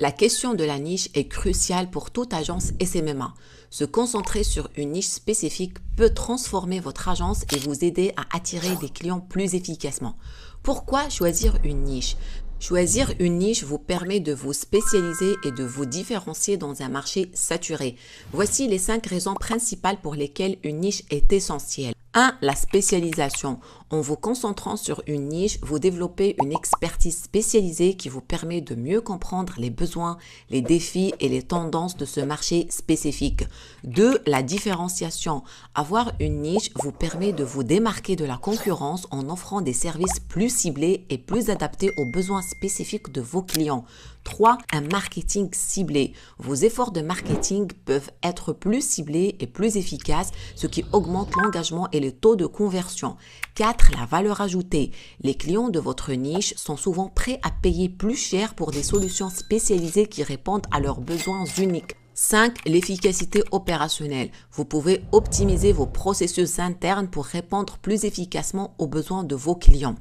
La question de la niche est cruciale pour toute agence SMMA. Se concentrer sur une niche spécifique peut transformer votre agence et vous aider à attirer des clients plus efficacement. Pourquoi choisir une niche ? Choisir une niche vous permet de vous spécialiser et de vous différencier dans un marché saturé. Voici les 5 raisons principales pour lesquelles une niche est essentielle. 1. La spécialisation. En vous concentrant sur une niche, vous développez une expertise spécialisée qui vous permet de mieux comprendre les besoins, les défis et les tendances de ce marché spécifique. 2. La différenciation. Avoir une niche vous permet de vous démarquer de la concurrence en offrant des services plus ciblés et plus adaptés aux besoins spécifiques de vos clients. 3. Un marketing ciblé. Vos efforts de marketing peuvent être plus ciblés et plus efficaces, ce qui augmente l'engagement et le taux de conversion. 4. La valeur ajoutée. Les clients de votre niche sont souvent prêts à payer plus cher pour des solutions spécialisées qui répondent à leurs besoins uniques. 5. L'efficacité opérationnelle. Vous pouvez optimiser vos processus internes pour répondre plus efficacement aux besoins de vos clients.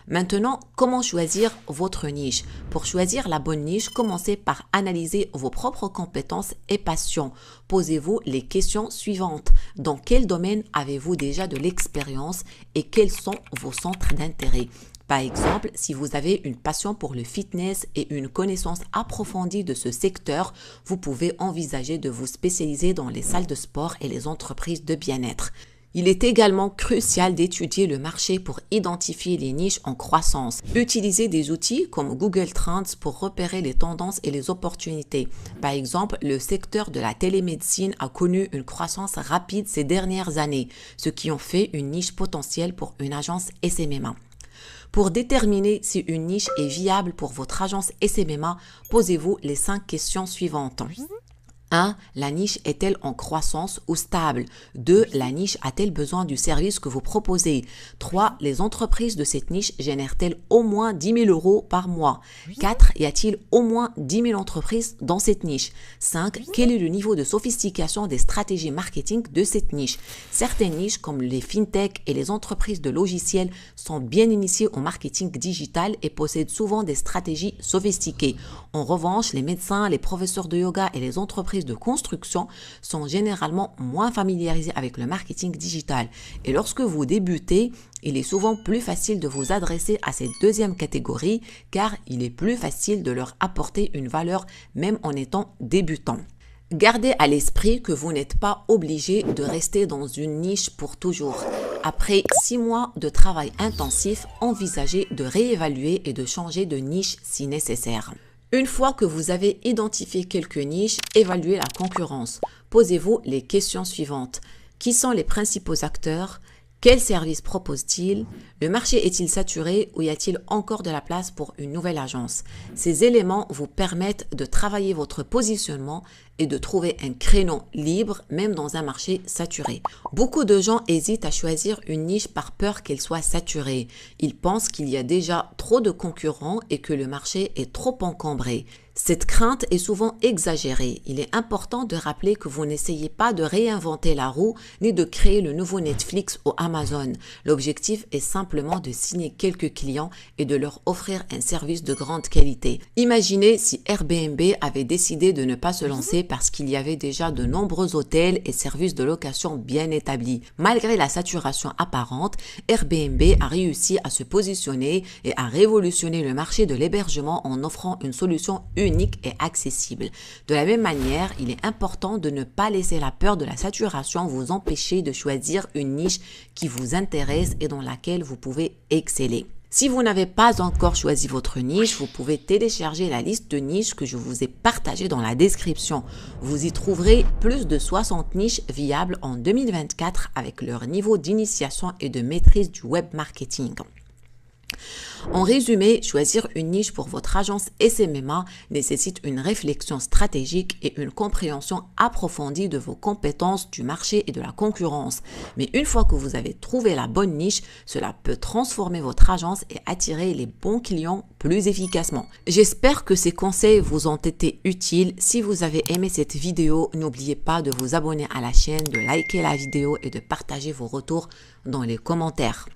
Maintenant, comment choisir votre niche? Pour choisir la bonne niche, commencez par analyser vos propres compétences et passions. Posez-vous les questions suivantes. Dans quel domaine avez-vous déjà de l'expérience et quels sont vos centres d'intérêt? Par exemple, si vous avez une passion pour le fitness et une connaissance approfondie de ce secteur, vous pouvez envisager de vous spécialiser dans les salles de sport et les entreprises de bien-être. Il est également crucial d'étudier le marché pour identifier les niches en croissance. Utilisez des outils comme Google Trends pour repérer les tendances et les opportunités. Par exemple, le secteur de la télémédecine a connu une croissance rapide ces dernières années, ce qui en fait une niche potentielle pour une agence SMMA. Pour déterminer si une niche est viable pour votre agence SMMA, posez-vous les 5 questions suivantes. 1. La niche est-elle en croissance ou stable? 2. La niche a-t-elle besoin du service que vous proposez? 3. Les entreprises de cette niche génèrent-elles au moins 10 000 € par mois? 4. Y a-t-il au moins 10 000 entreprises dans cette niche? 5. Quel est le niveau de sophistication des stratégies marketing de cette niche? Certaines niches comme les fintech et les entreprises de logiciels sont bien initiées au marketing digital et possèdent souvent des stratégies sophistiquées. En revanche, les médecins, les professeurs de yoga et les entreprises de construction sont généralement moins familiarisés avec le marketing digital. Et lorsque vous débutez, il est souvent plus facile de vous adresser à cette deuxième catégorie car il est plus facile de leur apporter une valeur même en étant débutant. Gardez à l'esprit que vous n'êtes pas obligé de rester dans une niche pour toujours. Après 6 mois de travail intensif, envisagez de réévaluer et de changer de niche si nécessaire. Une fois que vous avez identifié quelques niches, évaluez la concurrence. Posez-vous les questions suivantes. Qui sont les principaux acteurs? Quels services proposent-ils? Le marché est-il saturé ou y a-t-il encore de la place pour une nouvelle agence? Ces éléments vous permettent de travailler votre positionnement et de trouver un créneau libre même dans un marché saturé. Beaucoup de gens hésitent à choisir une niche par peur qu'elle soit saturée. Ils pensent qu'il y a déjà trop de concurrents et que le marché est trop encombré. Cette crainte est souvent exagérée. Il est important de rappeler que vous n'essayez pas de réinventer la roue ni de créer le nouveau Netflix ou Amazon. L'objectif est simplement de signer quelques clients et de leur offrir un service de grande qualité. Imaginez si Airbnb avait décidé de ne pas se lancer parce qu'il y avait déjà de nombreux hôtels et services de location bien établis. Malgré la saturation apparente, Airbnb a réussi à se positionner et à révolutionner le marché de l'hébergement en offrant une solution unique et accessible. De la même manière, il est important de ne pas laisser la peur de la saturation vous empêcher de choisir une niche qui vous intéresse et dans laquelle vous pouvez exceller. Si vous n'avez pas encore choisi votre niche, vous pouvez télécharger la liste de niches que je vous ai partagée dans la description. Vous y trouverez plus de 60 niches viables en 2024 avec leur niveau d'initiation et de maîtrise du web marketing. En résumé, choisir une niche pour votre agence SMMA nécessite une réflexion stratégique et une compréhension approfondie de vos compétences, du marché et de la concurrence. Mais une fois que vous avez trouvé la bonne niche, cela peut transformer votre agence et attirer les bons clients plus efficacement. J'espère que ces conseils vous ont été utiles. Si vous avez aimé cette vidéo, n'oubliez pas de vous abonner à la chaîne, de liker la vidéo et de partager vos retours dans les commentaires.